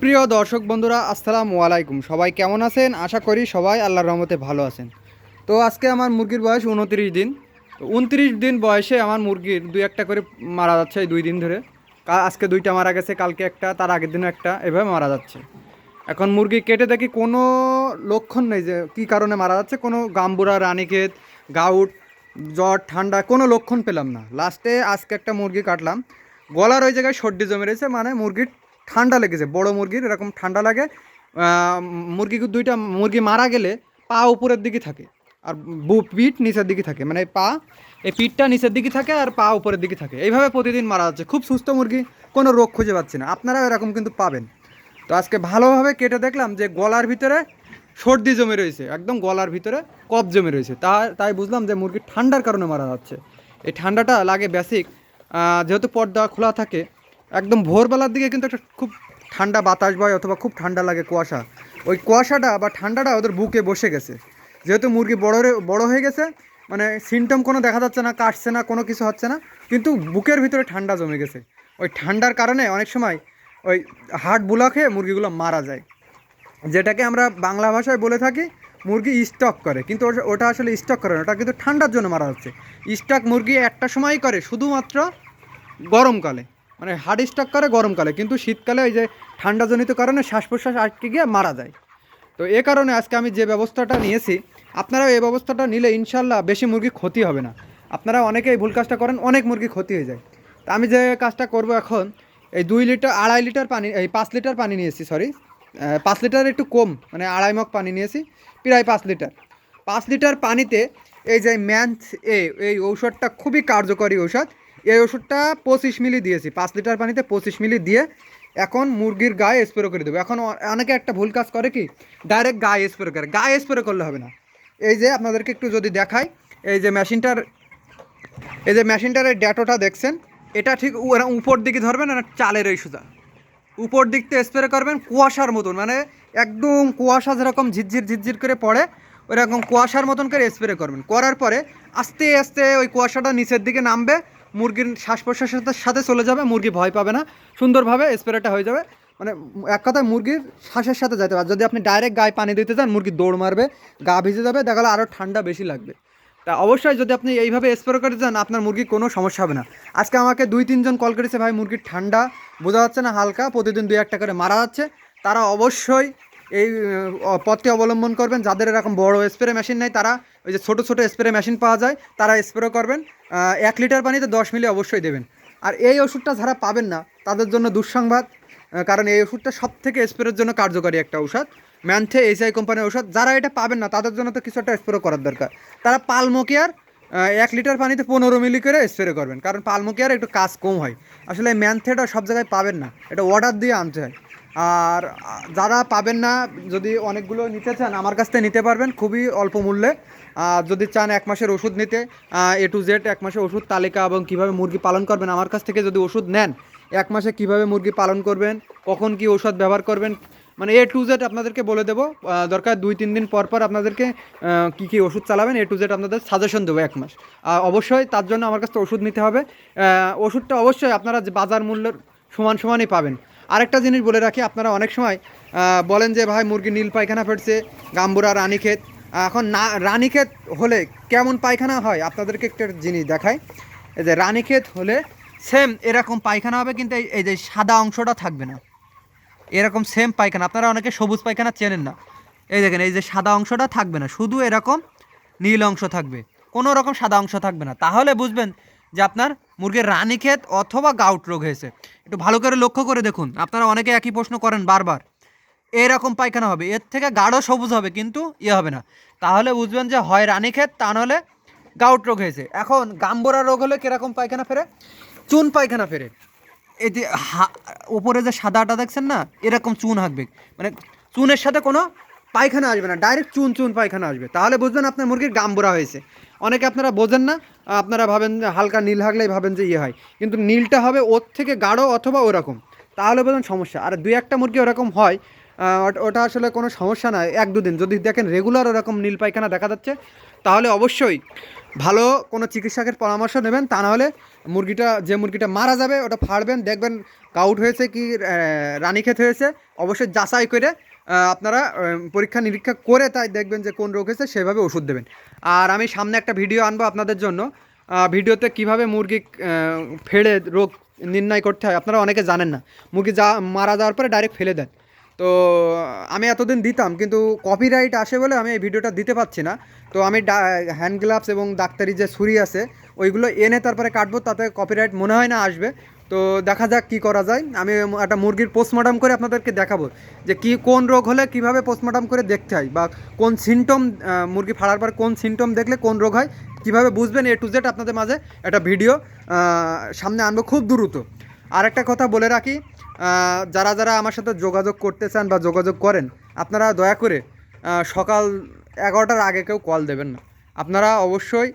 প্রিয় দর্শক বন্ধুরা, আসসালামু আলাইকুম। সবাই কেমন আছেন? আশা করি সবাই আল্লাহর রহমতে ভালো আছেন। তো আজকে আমার মুরগির বয়স 29 দিন। তো 29 দিন বয়সে আমার মুরগির দুই একটা করে মারা যাচ্ছে এই 2 দিন ধরে। আজকে দুইটা মারা গেছে, কালকে একটা, তার আগের দিনও একটা, এভাবে মারা যাচ্ছে। এখন মুরগি কেটে দেখি কোনো লক্ষণ নেই যে কী কারণে মারা যাচ্ছে। কোনো গাম্বুরা, রানীক্ষেত, গাউট, জ্বর, ঠান্ডা কোনো লক্ষণ পেলাম না। লাস্টে আজকে একটা মুরগি কাটলাম, গলার ওই জায়গায় সর্দি জমে রয়েছে, মানে মুরগির ঠান্ডা লেগেছে। বড় মুরগির এরকম ঠান্ডা লাগে। মুরগি দুইটা মুরগি মারা গেলে পা উপরের দিকে থাকে আর পিঠ নিচের দিকে থাকে, মানে পা এই পিঠটা নিচের দিকে থাকে আর পা উপরের দিকে থাকে। এইভাবে প্রতিদিন মারা যাচ্ছে। খুব সুস্থ মুরগি, কোনো রোগ খুঁজে পাচ্ছি না। আপনারাও এরকম কিন্তু পাবেন। তো আজকে ভালোভাবে কেটে দেখলাম যে গলার ভিতরে সর্দি জমে রয়েছে, একদম গলার ভিতরে কফ জমে রয়েছে। তাই বুঝলাম যে মুরগির ঠান্ডার কারণে মারা যাচ্ছে। এই ঠান্ডাটা লাগে বেসিক, যেহেতু পর্দা খোলা থাকে, একদম ভোরবেলার দিকে কিন্তু একটা খুব ঠান্ডা বাতাস বয় অথবা খুব ঠান্ডা লাগে, কুয়াশা। ওই কুয়াশাটা বা ঠান্ডাটা ওদের বুকে বসে গেছে। যেহেতু মুরগি বড় হয়ে গেছে, মানে সিমটম কোনো দেখা যাচ্ছে না, কাটছে না, কোনো কিছু হচ্ছে না, কিন্তু বুকের ভিতরে ঠান্ডা জমে গেছে। ওই ঠান্ডার কারণে অনেক সময় ওই হার্ট ব্লক হয়ে মুরগিগুলো মারা যায়, যেটাকে আমরা বাংলা ভাষায় বলে থাকি মুরগি স্টক করে। কিন্তু ওটা আসলে স্টক করে না, ওটা কিন্তু ঠান্ডার জন্য মারা যাচ্ছে। স্টক মুরগি একটা সময়ই করে শুধুমাত্র গরমকালে, মানে হার্ড স্টক করে গরমকালে, কিন্তু শীতকালে ওই যে ঠান্ডাজনিত কারণে শ্বাস প্রশ্বাস আটকে গিয়ে মারা যায়। তো এ কারণে আজকে আমি যে ব্যবস্থাটা নিয়েছি, আপনারাও এই ব্যবস্থাটা নিলে ইনশাল্লাহ বেশি মুরগি ক্ষতি হবে না। আপনারা অনেকেই ভুল কাজটা করেন, অনেক মুরগি ক্ষতি হয়ে যায়। তা আমি যে কাজটা করব এখন, এই 2 লিটার 2.5 লিটার পানি, এই 5 লিটার পানি নিয়েছি, সরি 5 লিটার একটু কম, মানে 2.5 মগ পানি নিয়েছি, প্রায় 5 লিটার। 5 লিটার পানিতে এই যে ম্যান্থ এই ঔষধটা খুবই কার্যকরী ঔষধ। এই ওষুধটা 25 মিলি দিয়েছি 5 লিটার পানিতে, 25 মিলি দিয়ে এখন মুরগির গায়ে স্প্রে করে দেবো। এখন অনেকে একটা ভুল কাজ করে কি, ডাইরেক্ট গায়ে স্প্রে করে। গায়ে স্প্রে করলে হবে না। এই যে আপনাদেরকে একটু যদি দেখাই, এই যে মেশিনটার এই যে মেশিনটার এই ড্যাটোটা দেখছেন, এটা ঠিক উপর দিকে ধরবেন, আর চালের এই সুতা উপর দিক থেকে স্প্রে করবেন কুয়াশার মতন, মানে একদম কুয়াশা যেরকম ঝিরঝির ঝিরঝির করে পড়ে, ওইরকম কুয়াশার মতন করে স্প্রে করবেন। করার পরে আস্তে আস্তে ওই কুয়াশাটা নিচের দিকে নামবে, মুরগির শ্বাস প্রশ্বাসের সাথে চলে যাবে, মুরগি ভয় পাবে না, সুন্দরভাবে স্প্রেটা হয়ে যাবে। মানে এক কথায় মুরগির শ্বাসের সাথে যেতে পারে। যদি আপনি ডাইরেক্ট গায়ে পানি দিতে চান, মুরগি দৌড় মারবে, গা ভিজে যাবে, দেখা গেলো আরও ঠান্ডা বেশি লাগবে। তা অবশ্যই যদি আপনি এইভাবে স্প্রে করে যান, আপনার মুরগির কোনো সমস্যা হবে না। আজকে আমাকে 2-3 জন কল করেছে, ভাই মুরগির ঠান্ডা বোঝা যাচ্ছে না, হালকা, প্রতিদিন 2-1টা করে মারা যাচ্ছে। তারা অবশ্যই এই পথটি অবলম্বন করবেন। যাদের এরকম বড় স্প্রে মেশিন নেই, তারা ওই যে ছোটো ছোটো স্প্রে মেশিন পাওয়া যায়, তারা স্প্রে করবেন। 1 লিটার পানিতে 10 মিলি অবশ্যই দেবেন। আর এই ওষুধটা যারা পাবেন না, তাদের জন্য দুঃসংবাদ, কারণ এই ওষুধটা সব থেকে স্প্রের জন্য কার্যকরী একটা ঔষধ, ম্যানথে এসআই কোম্পানির ঔষধ। যারা এটা পাবেন না, তাদের জন্য তো কিছু একটা স্প্রে করার দরকার। তারা পালমোকিয়ার 1 লিটার পানিতে 15 মিলি করে স্প্রে করবেন, কারণ পালমোকিয়ার একটু কাজ কম হয়। আসলে ম্যানথেটা সব জায়গায় পাবেন না, এটা অর্ডার দিয়ে আনতে হয়। আর যারা পাবেন না, যদি অনেকগুলো নিতে চান, আমার কাছ থেকে নিতে পারবেন খুবই অল্প মূল্যে। যদি চান 1 মাসের ওষুধ নিতে, A to Z 1 মাসের ওষুধ তালিকা এবং কীভাবে মুরগি পালন করবেন, আমার কাছ থেকে যদি ওষুধ নেন, 1 মাসে কীভাবে মুরগি পালন করবেন, কখন কি ঔষধ ব্যবহার করবেন, মানে A to Z আপনাদেরকে বলে দেবো। দরকার 2-3 দিন পর পর আপনাদেরকে কী কী ওষুধ চালাবেন, A to Z আপনাদের সাজেশন দেবো 1 মাস। অবশ্যই তার জন্য আমার কাছ থেকে ওষুধ নিতে হবে। ওষুধটা অবশ্যই আপনারা যে বাজার মূল্যের সমানই পাবেন। আরেকটা জিনিস বলে রাখি, আপনারা অনেক সময় বলেন যে ভাই মুরগি নীল পায়খানা ফেটছে, গাম্বুরা, রানীক্ষেত। এখন না, রানীক্ষেত হলে কেমন পায়খানা হয় আপনাদেরকে একটা জিনিস দেখায়। এই যে রানীক্ষেত হলে সেম এরকম পায়খানা হবে, কিন্তু এই যে সাদা অংশটা থাকবে না, এরকম সেম পায়খানা। আপনারা অনেকে সবুজ পায়খানা চেনেন না, এই দেখেন, এই যে সাদা অংশটা থাকবে না, শুধু এরকম নীল অংশ থাকবে, কোনো রকম সাদা অংশ থাকবে না। তাহলে বুঝবেন যে আপনার মুরগির রানীক্ষেত অথবা গাউট রোগ হয়েছে। একটু ভালো করে লক্ষ্য করে দেখুন, আপনারা অনেকে একই প্রশ্ন করেন বারবার। এরকম পায়খানা হবে, এর থেকে গাঢ় সবুজ হবে, কিন্তু হবে না। তাহলে বুঝবেন যে হয় রানীক্ষেত, তা নাহলে গাউট রোগ হয়েছে। এখন গাম্বরা রোগ হলে কীরকম পায়খানা ফেরে, চুন পায়খানা ফেরে। এই যে উপরে যে সাদাটা দেখছেন না, এরকম চুন হাঁকবে, মানে চুনের সাথে কোনো পায়খানা আসবে না, ডাইরেক্ট চুন চুন পায়খানা আসবে। তাহলে বুঝবেন আপনার মুরগির গাম্বুরা হয়েছে। অনেকে আপনারা বোঝেন না, আপনারা ভাবেন যে হালকা নীল হাগলেই ভাবেন যে হয়, কিন্তু নীলটা হবে ওর থেকে গাঢ় অথবা ওরকম, তাহলে বোঝেন সমস্যা। আর 2-1টা মুরগি ওরকম হয়, ওটা আসলে কোনো সমস্যা নয়, 1-2 দিন যদি দেখেন রেগুলার ওরকম নীল পায়খানা দেখা যাচ্ছে, তাহলে অবশ্যই ভালো কোনো চিকিৎসকের পরামর্শ নেবেন। তা নাহলে যে মুরগিটা মারা যাবে ওটা ফাড়বেন, দেখবেন কাউট হয়েছে কি রানীক্ষেত হয়েছে, অবশ্যই যাচাই করে আপনারা পরীক্ষা নিরীক্ষা করে তাই দেখবেন যে কোন রোগ হয়েছে, সেভাবে ওষুধ দেবেন। আর আমি সামনে একটা ভিডিও আনবো আপনাদের জন্য, ভিডিওতে কিভাবে মুরগি ফেলে রোগ নির্ণয় করতে হয়। আপনারা অনেকে জানেন না, মুরগি মারা যাওয়ার পরে ডাইরেক্ট ফেলে দেন। তো আমি এতদিন দিতাম, কিন্তু কপিরাইট আসে বলে আমি এই ভিডিওটা দিতে পারছি না। তো আমি হ্যান্ড গ্লাভস এবং ডাক্তারি যে ছুরি আছে ওইগুলো এনে তারপরে কাটবো, তাতে কপিরাইট মনে হয় না আসবে। তো দেখা যাক কি করা যায়। আমি একটা মুরগির পোস্টমর্টম করে আপনাদেরকে দেখাবো যে কোন রোগ হলে কিভাবে পোস্টমর্টম করে দেখতে হয়, বা কোন সিমটম মুরগি ফাড়ার পর কোন সিমটম দেখলে কোন রোগ হয় কিভাবে বুঝবেন, A to Z আপনাদের মাঝে একটা ভিডিও সামনে আনবো খুব দ্রুত। আর একটা কথা বলে রাখি, যারা যারা আমার সাথে যোগাযোগ করতে চান বা যোগাযোগ করেন, আপনারা দয়া করে সকাল 11টার আগে কেউ কল দেবেন না। আপনারা অবশ্যই